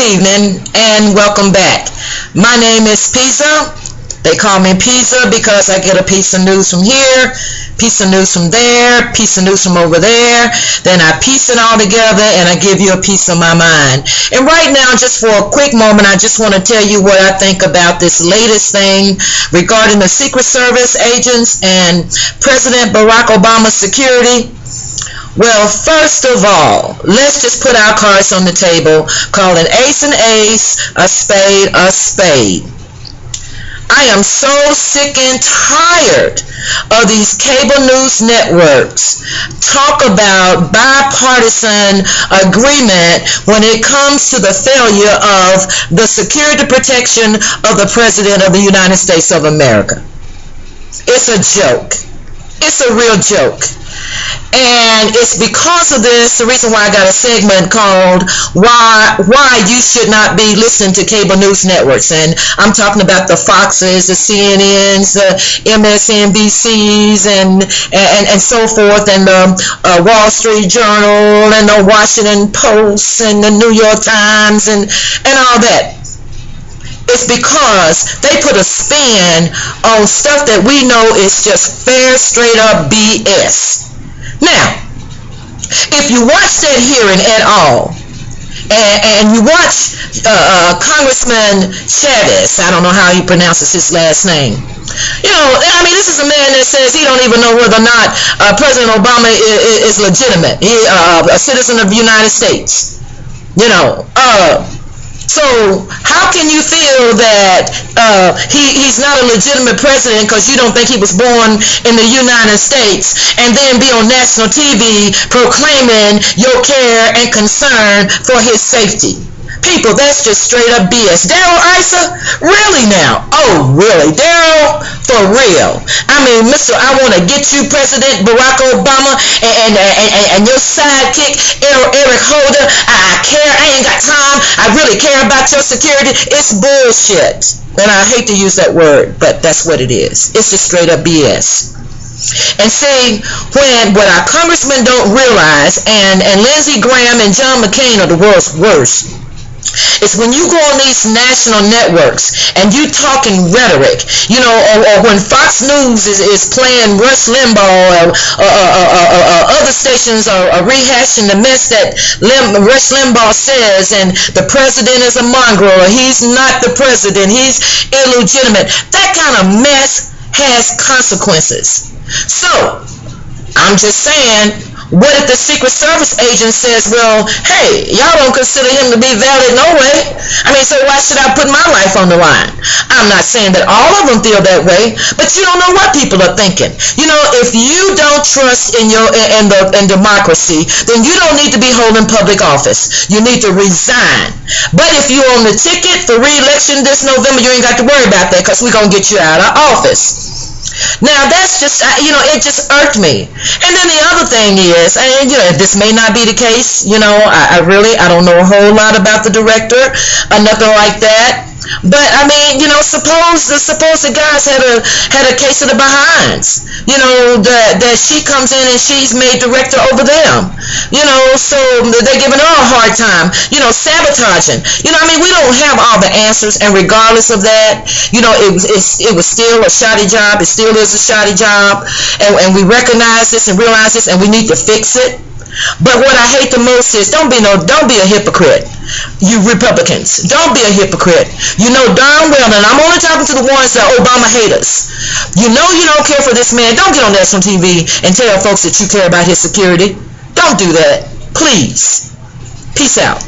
evening and welcome back. My name is Pizza. They call me Pizza because I get a piece of news from here, piece of news from there, piece of news from over there. Then I piece it all together and I give you a piece of my mind. And right now, just for a quick moment, I just want to tell you what I think about this latest thing regarding the Secret Service agents and President Barack Obama's security. Well, first of all, let's just put our cards on the table, call an ace an ace, a spade a spade. I am so sick and tired of these cable news networks talk about bipartisan agreement when it comes to the failure of the security protection of the President of the United States of America. It's a joke. It's a real joke. And it's because of this, the reason why I got a segment called Why You Should Not Be Listening to Cable News Networks. And I'm talking about the Foxes, the CNNs, the MSNBCs, and so forth, and the Wall Street Journal, and the Washington Post, and the New York Times, and all that. It's because they put a spin on stuff that we know is just fair, straight up BS. Now, if you watch that hearing at all, and you watch Congressman Chavez, I don't know how he pronounces his last name. You know, I mean, this is a man that says he don't even know whether or not President Obama is legitimate. He a citizen of the United States. You know, so how can you feel that he's not a legitimate president because you don't think he was born in the United States, and then be on national TV proclaiming your care and concern for his safety? People, that's just straight up BS. Daryl Issa? Really now? Oh, really? Daryl? For real? I mean, Mr. I want to get you, President Barack Obama, and your sidekick, Eric Holder. I care. I ain't got time. I really care about your security. It's bullshit. And I hate to use that word, but that's what it is. It's just straight up BS. And see, what our congressmen don't realize, and Lindsey Graham and John McCain are the world's worst, it's when you go on these national networks and you talking rhetoric, you know, or when Fox News is playing Rush Limbaugh, or other stations are rehashing the mess that Rush Limbaugh says, and the president is a mongrel, or he's not the president, he's illegitimate. That kind of mess has consequences. So, I'm just saying, what if the Secret Service agent says, well, hey, y'all don't consider him to be valid no way? I mean, so why should I put my life on the line? I'm not saying that all of them feel that way, but you don't know what people are thinking. You know, if you don't trust in democracy, then you don't need to be holding public office. You need to resign. But if you're on the ticket for re-election this November, you ain't got to worry about that because we're going to get you out of office. Now, that's just, you know, it just irked me. And then the other thing is, and you know, this may not be the case, you know, I don't know a whole lot about the director or nothing like that. But I mean, you know, suppose the guys had a case of the behinds, you know, that she comes in and she's made director over them, you know, so they're giving her a hard time, you know, sabotaging, you know. I mean, we don't have all the answers, and regardless of that, you know, it was still a shoddy job. It still is a shoddy job, and we recognize this and realize this, and we need to fix it. But what I hate the most is don't be a hypocrite. You Republicans, don't be a hypocrite. You know darn well, and I'm only talking to the ones that Obama haters. You know you don't care for this man. Don't get on national TV and tell folks that you care about his security. Don't do that, please. Peace out.